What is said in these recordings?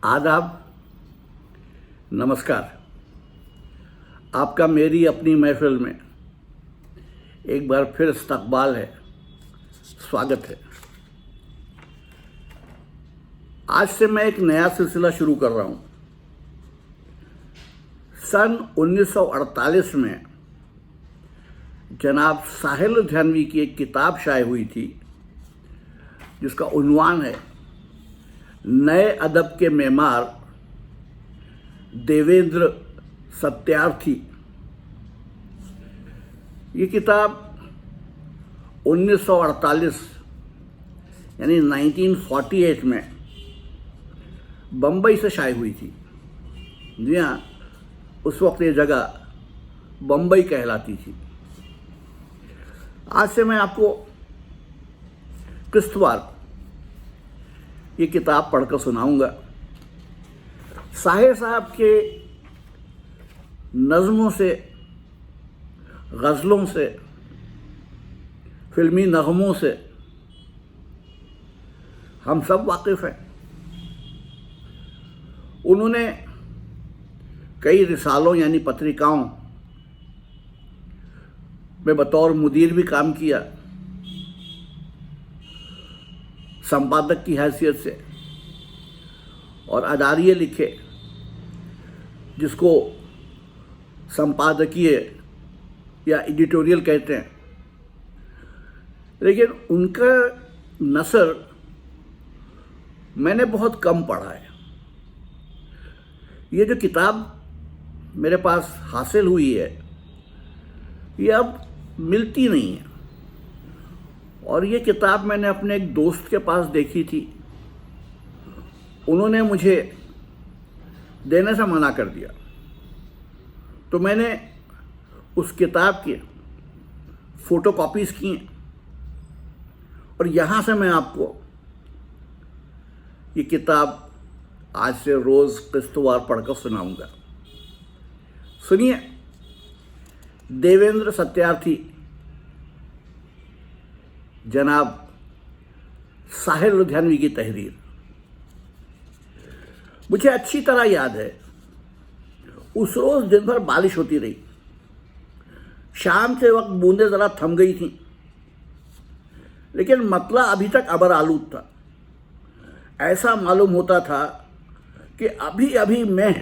आदाब, नमस्कार। आपका मेरी अपनी महफिल में एक बार फिर इस्तकबाल है, स्वागत है। आज से मैं एक नया सिलसिला शुरू कर रहा हूँ। सन 1948 में जनाब साहिल लुधियानवी की एक किताब शाये हुई थी जिसका उन्वान है नए अदब के मेमार देवेंद्र सत्यार्थी। ये किताब 1948 यानी 1948 में बम्बई से शाये हुई थी। जी हाँ, उस वक्त ये जगह बम्बई कहलाती थी। आज से मैं आपको किस्तवार ये किताब पढ़कर सुनाऊंगा। साहिर साहब के नज़्मों से, गज़लों से, फिल्मी नगमों से हम सब वाकिफ़ हैं। उन्होंने कई रिसालों यानी पत्रिकाओं में बतौर मुदीर भी काम किया, संपादक की हैसियत से, और अदारिये लिखे जिसको संपादकीय या एडिटोरियल कहते हैं। लेकिन उनका नसर मैंने बहुत कम पढ़ा है। ये जो किताब मेरे पास हासिल हुई है ये अब मिलती नहीं है, और ये किताब मैंने अपने एक दोस्त के पास देखी थी। उन्होंने मुझे देने से मना कर दिया, तो मैंने उस किताब के फ़ोटोकॉपीज़ किए और यहाँ से मैं आपको ये किताब आज से रोज़ किस्तवार पढ़कर सुनाऊंगा। सुनिए, देवेंद्र सत्यार्थी जनाब साहिल लुधियानवी की तहरीर। मुझे अच्छी तरह याद है, उस रोज़ दिन भर बारिश होती रही। शाम के वक्त बूंदें ज़रा थम गई थीं, लेकिन मतला अभी तक अबर आलूद था। ऐसा मालूम होता था कि अभी अभी मैं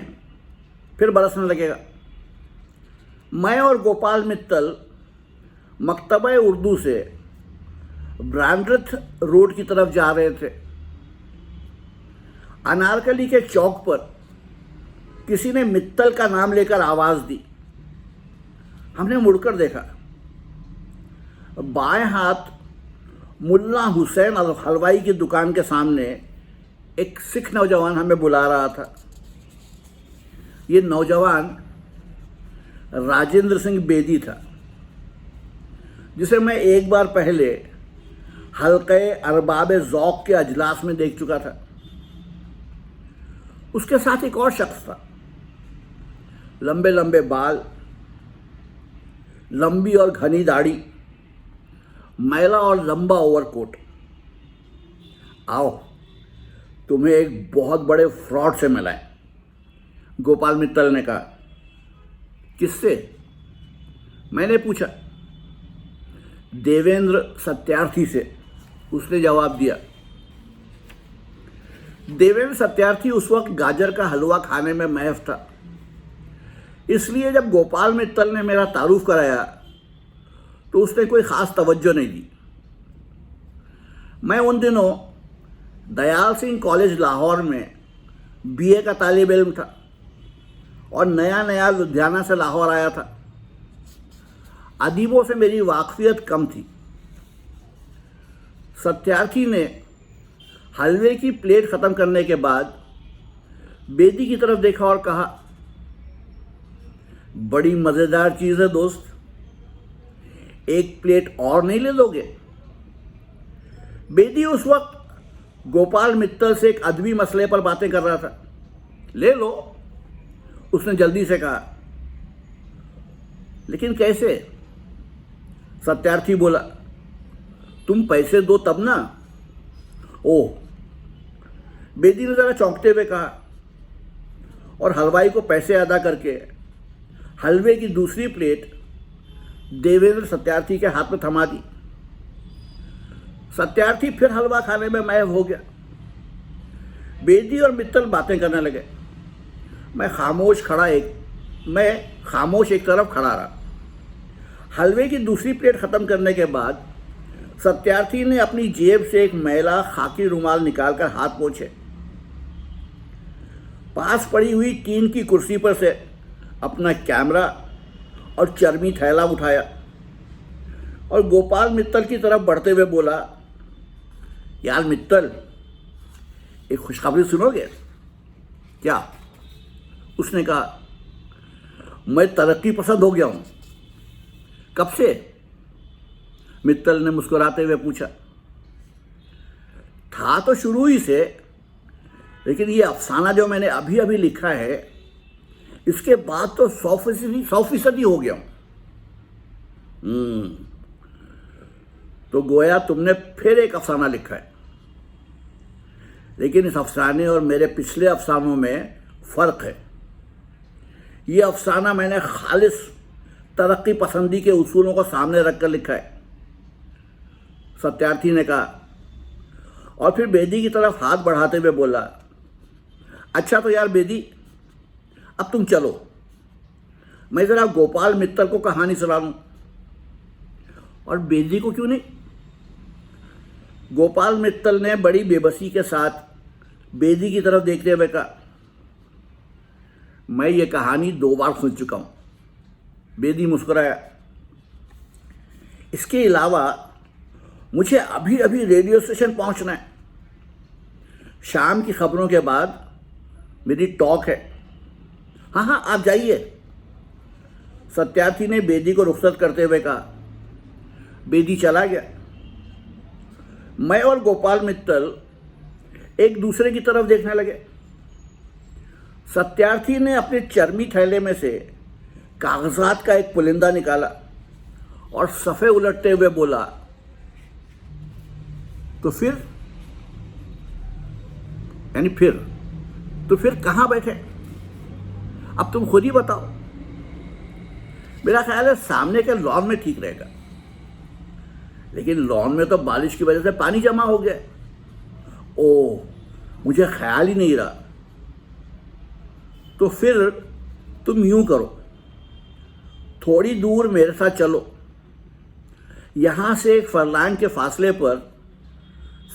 फिर बरसने लगेगा। मैं और गोपाल मित्तल मकतबा उर्दू से ब्रांड्रेथ रोड की तरफ जा रहे थे। अनारकली के चौक पर किसी ने मित्तल का नाम लेकर आवाज़ दी। हमने मुड़कर देखा। बाएं हाथ मुल्ला हुसैन हलवाई की दुकान के सामने एक सिख नौजवान हमें बुला रहा था। ये नौजवान राजेंद्र सिंह बेदी था, जिसे मैं एक बार पहले हल्के अरबाब ज़ौक़ के अजलास में देख चुका था। उसके साथ एक और शख्स था। लंबे लंबे बाल, लंबी और घनी दाढ़ी, मैला और लंबा ओवरकोट। आओ, तुम्हें एक बहुत बड़े फ्रॉड से मिलाएं, गोपाल मित्तल ने कहा। किससे? मैंने पूछा। देवेंद्र सत्यार्थी से, उसने जवाब दिया। देवेंद्र सत्यार्थी उस वक्त गाजर का हलवा खाने में महफ था, इसलिए जब गोपाल मित्तल ने मेरा तारुफ कराया तो उसने कोई ख़ास तवज्जो नहीं दी। मैं उन दिनों दयाल सिंह कॉलेज लाहौर में बीए का तालिब इल्म था और नया नया लुधियाना से लाहौर आया था। अदीबों से मेरी वाकफियत कम थी। सत्यार्थी ने हलवे की प्लेट ख़त्म करने के बाद बेदी की तरफ देखा और कहा, बड़ी मज़ेदार चीज़ है दोस्त, एक प्लेट और नहीं ले लोगे? बेदी उस वक्त गोपाल मित्तल से एक अदबी मसले पर बातें कर रहा था। ले लो, उसने जल्दी से कहा। लेकिन कैसे? सत्यार्थी बोला। तुम पैसे दो तब ना। ओह, बेदी ने ज़रा चौंकते हुए कहा, और हलवाई को पैसे अदा करके हलवे की दूसरी प्लेट देवेंद्र सत्यार्थी के हाथ में थमा दी। सत्यार्थी फिर हलवा खाने में महव हो गया। बेदी और मित्तल बातें करने लगे। मैं खामोश एक तरफ खड़ा रहा। हलवे की दूसरी प्लेट खत्म करने के बाद सत्यार्थी ने अपनी जेब से एक मैला खाकी रुमाल निकालकर हाथ पोंछे। पास पड़ी हुई टीन की कुर्सी पर से अपना कैमरा और चर्मी थैला उठाया और गोपाल मित्तल की तरफ बढ़ते हुए बोला, यार मित्तल, एक खुशखबरी सुनोगे क्या? उसने कहा, मैं तरक्की पसंद हो गया हूं। कब से? मित्तल ने मुस्कुराते हुए पूछा। था तो शुरू ही से, लेकिन ये अफसाना जो मैंने अभी अभी लिखा है, इसके बाद तो 100% हो गया हूं। तो गोया तुमने फिर एक अफसाना लिखा है। लेकिन इस अफसाने और मेरे पिछले अफसानों में फर्क है। ये अफसाना मैंने खालिस तरक्की पसंदी के उसूलों को सामने रखकर लिखा है, सत्यार्थी ने कहा, और फिर बेदी की तरफ हाथ बढ़ाते हुए बोला, अच्छा तो यार बेदी, अब तुम चलो, मैं जरा गोपाल मित्तल को कहानी सुना दूं। और बेदी को क्यों नहीं? गोपाल मित्तल ने बड़ी बेबसी के साथ बेदी की तरफ देखते हुए कहा, मैं ये कहानी 2 बार सुन चुका हूं। बेदी मुस्कुराया। इसके अलावा मुझे अभी अभी रेडियो स्टेशन पहुंचना है। शाम की खबरों के बाद मेरी टॉक है। हाँ, आप जाइए, सत्यार्थी ने बेदी को रुखसत करते हुए कहा। बेदी चला गया। मैं और गोपाल मित्तल एक दूसरे की तरफ देखने लगे। सत्यार्थी ने अपने चर्मी थैले में से कागजात का एक पुलिंदा निकाला और सफ़े उलटते हुए बोला, तो फिर कहाँ बैठे? अब तुम खुद ही बताओ। मेरा ख्याल है सामने के लॉन में ठीक रहेगा, लेकिन लॉन में तो बारिश की वजह से पानी जमा हो गया। ओह, मुझे ख्याल ही नहीं रहा। तो फिर तुम यूं करो, थोड़ी दूर मेरे साथ चलो। यहां से 1 फरलांग के फासले पर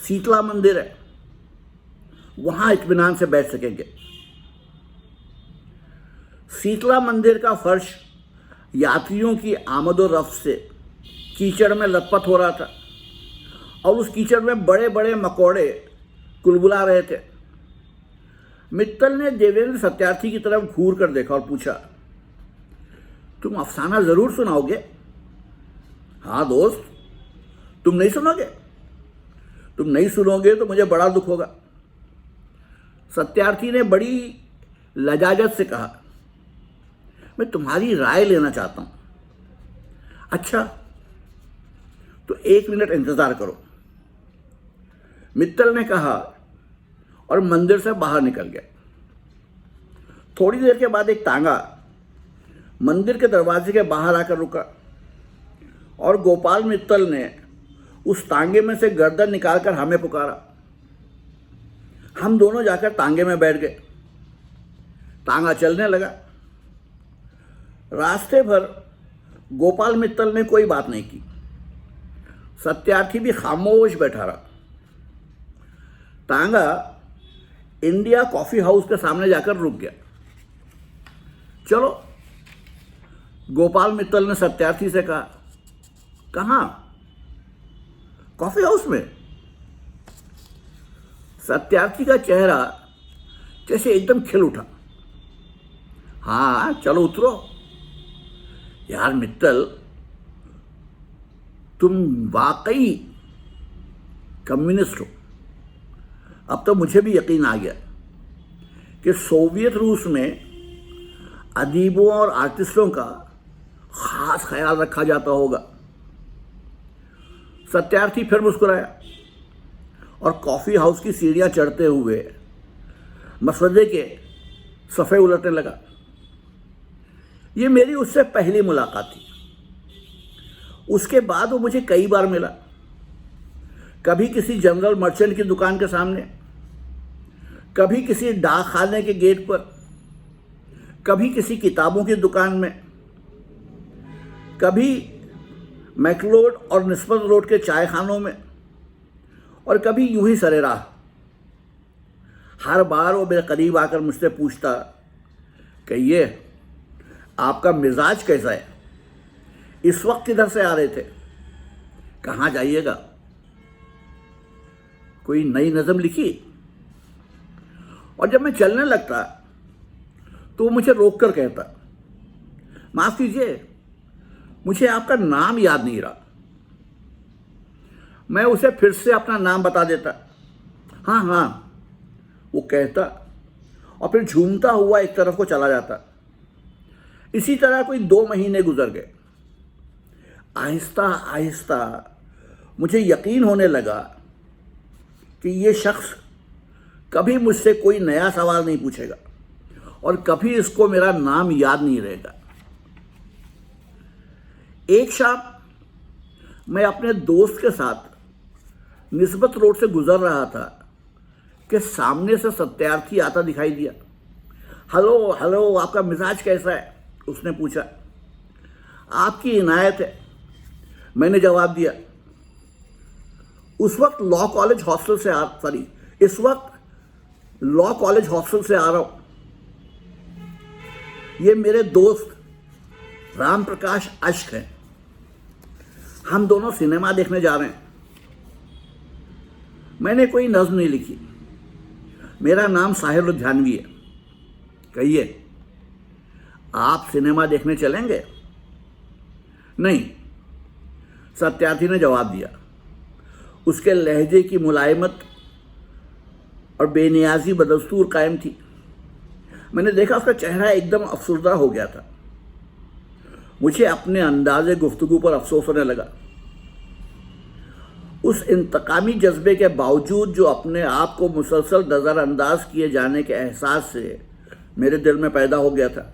शीतला मंदिर है, वहां इत्मीनान से बैठ सकेंगे। शीतला मंदिर का फर्श यात्रियों की आमदो रफ्त से कीचड़ में लथपथ हो रहा था और उस कीचड़ में बड़े बड़े मकोड़े कुलबुला रहे थे। मित्तल ने देवेंद्र सत्यार्थी की तरफ घूर कर देखा और पूछा, तुम अफसाना जरूर सुनाओगे? हाँ दोस्त, तुम नहीं सुनोगे? तुम नहीं सुनोगे तो मुझे बड़ा दुख होगा। सत्यार्थी ने बड़ी लजाजत से कहा, मैं तुम्हारी राय लेना चाहता हूं। अच्छा, तो 1 मिनट इंतजार करो, मित्तल ने कहा और मंदिर से बाहर निकल गया। थोड़ी देर के बाद एक तांगा मंदिर के दरवाजे के बाहर आकर रुका और गोपाल मित्तल ने उस तांगे में से गर्दन निकालकर हमें पुकारा। हम दोनों जाकर तांगे में बैठ गए। तांगा चलने लगा। रास्ते भर गोपाल मित्तल ने कोई बात नहीं की। सत्यार्थी भी खामोश बैठा रहा। तांगा इंडिया कॉफी हाउस के सामने जाकर रुक गया। चलो, गोपाल मित्तल ने सत्यार्थी से कहा। कहाँ? कॉफी हाउस में। सत्यार्थी का चेहरा जैसे एकदम खिल उठा। हाँ, चलो उतरो। यार मित्तल, तुम वाकई कम्युनिस्ट हो। अब तो मुझे भी यकीन आ गया कि सोवियत रूस में अदीबों और आर्टिस्टों का खास ख्याल रखा जाता होगा। सत्यार्थी फिर मुस्कुराया और कॉफी हाउस की सीढ़ियां चढ़ते हुए मसवदे के सफ़े उलटने लगा। ये मेरी उससे पहली मुलाकात थी। उसके बाद वो मुझे कई बार मिला, कभी किसी जनरल मर्चेंट की दुकान के सामने, कभी किसी डाक खाने के गेट पर, कभी किसी किताबों की दुकान में, कभी मैकलोड और निस्बत रोड के चाय खानों में, और कभी यूं ही सरेराह। हर बार वो मेरे करीब आकर मुझसे पूछता कि ये आपका मिजाज कैसा है, इस वक्त किधर से आ रहे थे, कहाँ जाइएगा, कोई नई नज़म लिखी। और जब मैं चलने लगता तो वो मुझे रोक कर कहता, माफ़ कीजिए, मुझे आपका नाम याद नहीं रहा। मैं उसे फिर से अपना नाम बता देता। हाँ हाँ, वो कहता, और फिर झूमता हुआ एक तरफ को चला जाता। इसी तरह कोई 2 महीने गुजर गए। आहिस्ता आहिस्ता मुझे यकीन होने लगा कि ये शख्स कभी मुझसे कोई नया सवाल नहीं पूछेगा और कभी इसको मेरा नाम याद नहीं रहेगा। एक शाम मैं अपने दोस्त के साथ निस्बत रोड से गुजर रहा था कि सामने से सत्यार्थी आता दिखाई दिया। हेलो हेलो, आपका मिजाज कैसा है, उसने पूछा। आपकी इनायत है, मैंने जवाब दिया। इस वक्त लॉ कॉलेज हॉस्टल से आ रहा हूं। ये मेरे दोस्त राम प्रकाश अश्क हैं। हम दोनों सिनेमा देखने जा रहे हैं। मैंने कोई नज्म नहीं लिखी। मेरा नाम साहिल लुधियानवी है। कहिए, आप सिनेमा देखने चलेंगे? नहीं, सत्यार्थी ने जवाब दिया। उसके लहजे की मुलायमत और बेनियाजी बदस्तूर कायम थी। मैंने देखा उसका चेहरा एकदम अफसरदा हो गया था। मुझे अपने अंदाज़े गुफ्तगू पर अफसोस होने लगा। उस इंतकामी जज्बे के बावजूद जो अपने आप को मुसलसल नज़रअंदाज किए जाने के एहसास से मेरे दिल में पैदा हो गया था।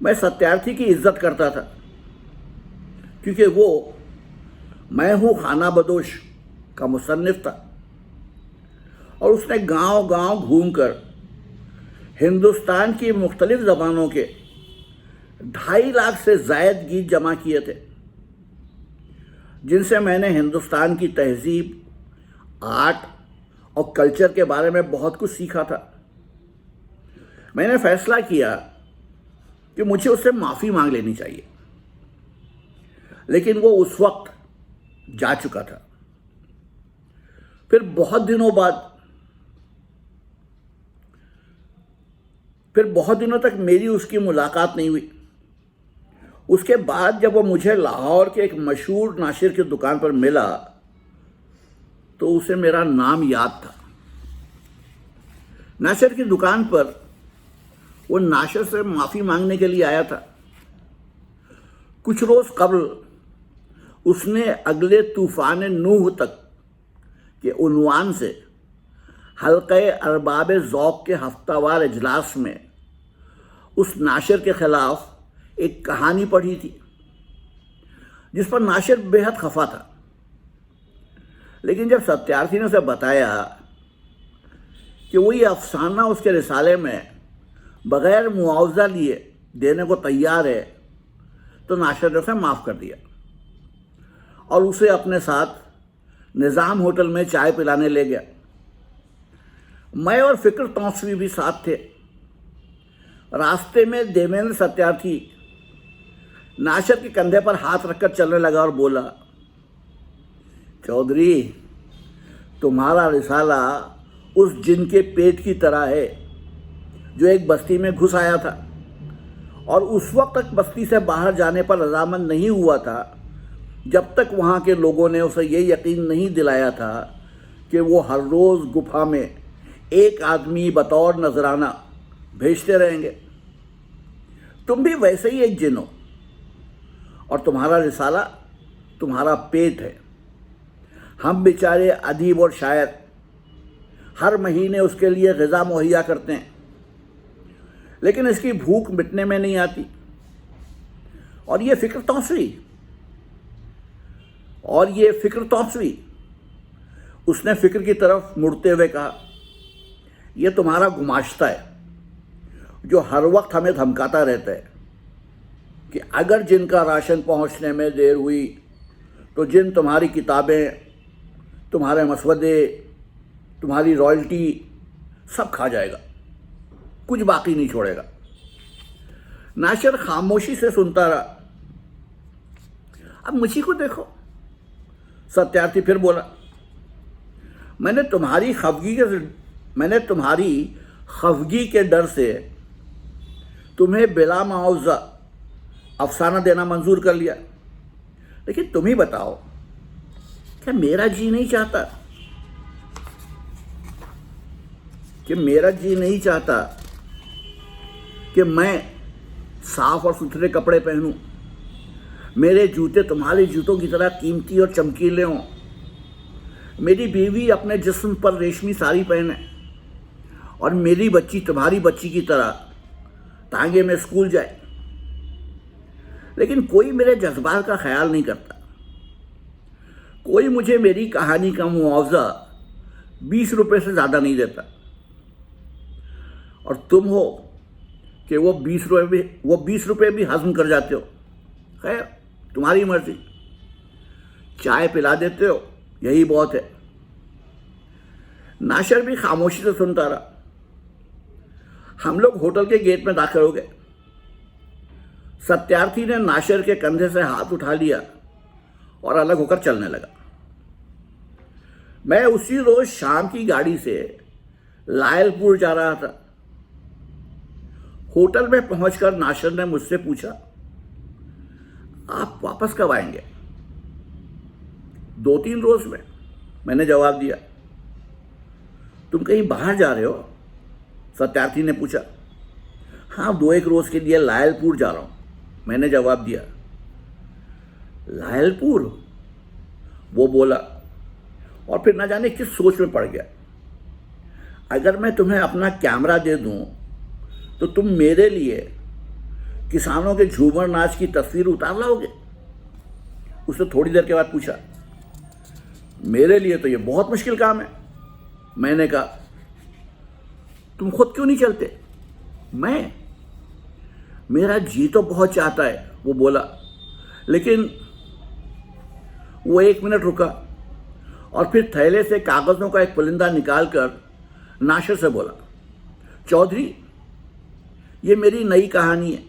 मैं सत्यार्थी की इज्जत करता था क्योंकि वो मैं हूँ खाना बदोश का मुसन्निफ था और उसने गांव गांव घूमकर हिंदुस्तान की मुख्तलिफ ज़बानों के 2.5 लाख से ज़ायद गीत जमा किए थे, जिनसे मैंने हिंदुस्तान की तहजीब, आर्ट और कल्चर के बारे में बहुत कुछ सीखा था। मैंने फैसला किया कि मुझे उससे माफ़ी मांग लेनी चाहिए, लेकिन वो उस वक्त जा चुका था। फिर बहुत दिनों तक मेरी उसकी मुलाकात नहीं हुई। उसके बाद जब वो मुझे लाहौर के एक मशहूर नाशिर की दुकान पर मिला तो उसे मेरा नाम याद था। नाशिर की दुकान पर वो नाशिर से माफ़ी मांगने के लिए आया था। कुछ रोज़ कबल उसने अगले तूफ़ान नूह तक के उन्वान से हल्क़े अरबाब ज़ौक़ के हफ्तावार इजलास में उस नाशिर के ख़िलाफ़ एक कहानी पढ़ी थी, जिस पर नाशिर बेहद खफा था। लेकिन जब सत्यार्थी ने उसे बताया कि वो ये अफसाना उसके रिसाले में बग़ैर मुआवजा लिए देने को तैयार है, तो नाशिर ने उसे माफ़ कर दिया और उसे अपने साथ निज़ाम होटल में चाय पिलाने ले गया। मैं और फ़िक्र तौसवी भी साथ थे। रास्ते में देवेंद्र सत्यार्थी नाशिर के कंधे पर हाथ रखकर चलने लगा और बोला, चौधरी, तुम्हारा रिसाला उस जिन के पेट की तरह है जो एक बस्ती में घुस आया था और उस वक्त तक बस्ती से बाहर जाने पर रजामंद नहीं हुआ था जब तक वहाँ के लोगों ने उसे ये यकीन नहीं दिलाया था कि वो हर रोज़ गुफा में एक आदमी बतौर नजराना भेजते रहेंगे। तुम भी वैसे ही एक जिन हो और तुम्हारा रिसाला तुम्हारा पेट है। हम बेचारे अदीब और शायर हर महीने उसके लिए ग़िज़ा मुहैया करते हैं लेकिन इसकी भूख मिटने में नहीं आती। और ये फिक्र तौसवी उसने फिक्र की तरफ मुड़ते हुए कहा, यह तुम्हारा गुमाश्ता है जो हर वक्त हमें धमकाता रहता है कि अगर जिनका राशन पहुंचने में देर हुई तो जिन तुम्हारी किताबें, तुम्हारे मसवदे, तुम्हारी रॉयल्टी सब खा जाएगा, कुछ बाकी नहीं छोड़ेगा। नासिर खामोशी से सुनता रहा। अब मुझी को देखो, सत्यार्थी फिर बोला, मैंने तुम्हारी खफगी के डर से तुम्हें बिला मुआवजा अफसाना देना मंजूर कर लिया, लेकिन तुम ही बताओ, क्या मेरा जी नहीं चाहता कि मैं साफ और सुथरे कपड़े पहनूं, मेरे जूते तुम्हारे जूतों की तरह कीमती और चमकीले हों, मेरी बीवी अपने जिस्म पर रेशमी साड़ी पहने और मेरी बच्ची तुम्हारी बच्ची की तरह टांगे में स्कूल जाए। लेकिन कोई मेरे जज्बात का ख्याल नहीं करता, कोई मुझे मेरी कहानी का मुआवजा 20 रुपये से ज़्यादा नहीं देता, और तुम हो कि वो 20 रुपये भी हज़म कर जाते हो। खैर, तुम्हारी मर्जी, चाय पिला देते हो, यही बहुत है। नासिर भी खामोशी से सुनता रहा। हम लोग होटल के गेट में दाखिल हो गए। सत्यार्थी ने नासिर के कंधे से हाथ उठा लिया और अलग होकर चलने लगा। मैं उसी रोज शाम की गाड़ी से लायलपुर जा रहा था। होटल में पहुंचकर नासिर ने मुझसे पूछा, आप वापस कब आएंगे? 2-3 रोज में, मैंने जवाब दिया। तुम कहीं बाहर जा रहे हो? सत्यार्थी ने पूछा। हाँ, 2-1 रोज के लिए लायलपुर जा रहा हूं, मैंने जवाब दिया। लायलपुर? वो बोला, और फिर ना जाने किस सोच में पड़ गया। अगर मैं तुम्हें अपना कैमरा दे दूं तो तुम मेरे लिए किसानों के झूमर नाच की तस्वीर उतार लाओगे? उसने थोड़ी देर के बाद पूछा। मेरे लिए तो ये बहुत मुश्किल काम है, मैंने कहा। तुम खुद क्यों नहीं चलते? मेरा जी तो बहुत चाहता है, वो बोला। लेकिन वो 1 मिनट रुका और फिर थैले से कागजों का एक पुलिंदा निकालकर नासिर से बोला, चौधरी, ये मेरी नई कहानी है।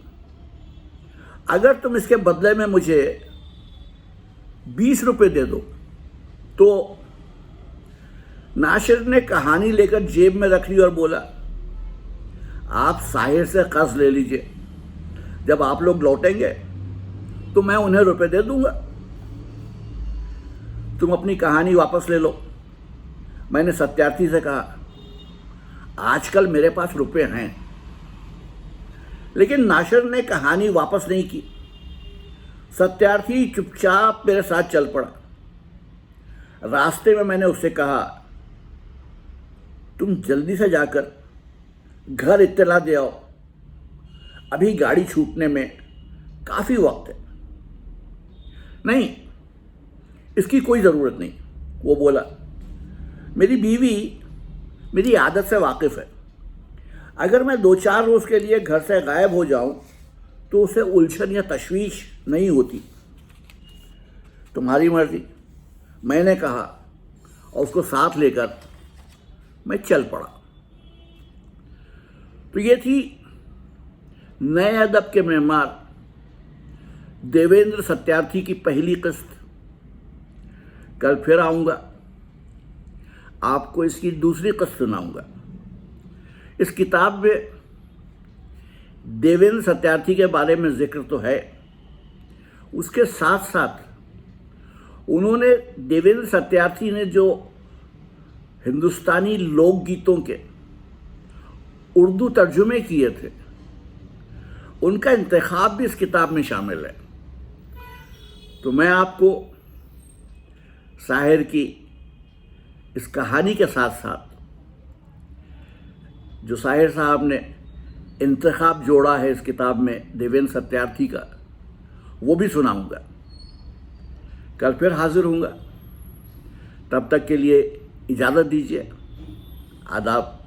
अगर तुम इसके बदले में मुझे 20 रुपये दे दो तो। नासिर ने कहानी लेकर जेब में रख ली और बोला, आप साहिर से कर्ज ले लीजिए, जब आप लोग लौटेंगे तो मैं उन्हें रुपए दे दूंगा। तुम अपनी कहानी वापस ले लो, मैंने सत्यार्थी से कहा। आजकल मेरे पास रुपए हैं। लेकिन नासिर ने कहानी वापस नहीं की। सत्यार्थी चुपचाप मेरे साथ चल पड़ा। रास्ते में मैंने उससे कहा, तुम जल्दी से जाकर घर इत्तला दे आओ, अभी गाड़ी छूटने में काफी वक्त है। नहीं, इसकी कोई जरूरत नहीं, वो बोला। मेरी बीवी मेरी आदत से वाकिफ है। अगर मैं 2-4 रोज के लिए घर से गायब हो जाऊं तो उसे उलझन या तशवीश नहीं होती। तुम्हारी मर्जी, मैंने कहा, और उसको साथ लेकर मैं चल पड़ा। तो ये थी नए अदब के मेहमान देवेंद्र सत्यार्थी की पहली किस्त। कल फिर आऊँगा, आपको इसकी दूसरी किस्त सुनाऊँगा। इस किताब में देवेंद्र सत्यार्थी के बारे में जिक्र तो है, उसके साथ साथ उन्होंने, देवेंद्र सत्यार्थी ने जो हिंदुस्तानी लोकगीतों के उर्दू तर्जुमे किए थे, उनका इंतखाब भी इस किताब में शामिल है। तो मैं आपको शायर की इस कहानी के साथ साथ जो शायर साहब ने इंतखाब जोड़ा है इस किताब में देवेंद्र सत्यार्थी का, वो भी सुनाऊंगा। कल फिर हाजिर हूँगा, तब तक के लिए इजाज़त दीजिए। आदाब।